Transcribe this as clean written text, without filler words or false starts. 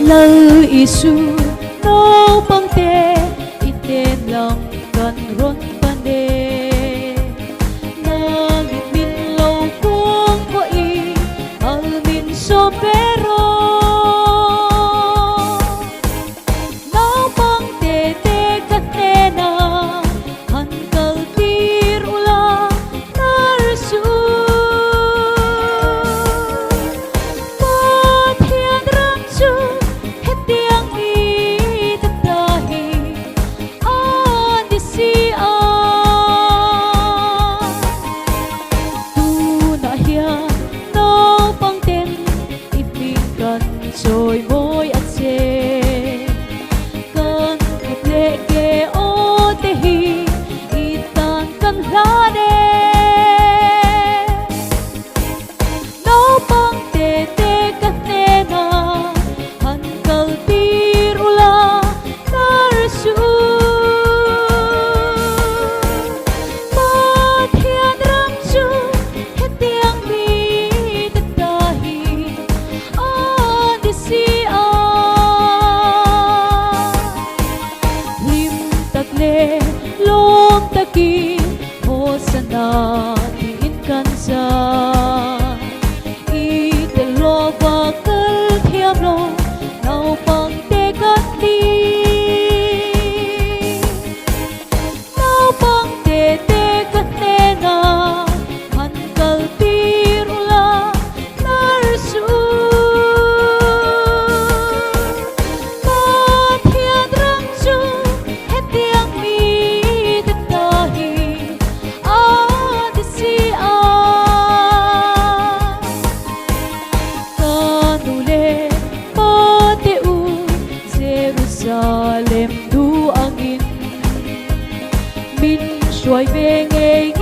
lời Isu nô băng tê ít tên lòng gần rôn ban đê nang ít min lâu cuông có y al min so pero nô băng tê tê cắt nê na han kal tir ula narsu rồi môi ăn chê cơn kịp lệ kê ô tê hi y tan căng lá đê nấu băng tê tê cắt nê na han kal tir ula nar su ba thiên răng chu hết tiếng mi tất tahi lom taki hosana tin kansa I te lo va kal thiam lo nau pang te kati nau pang te kate na han kal tir ula nar su Jerusalem du angin min suai về nghe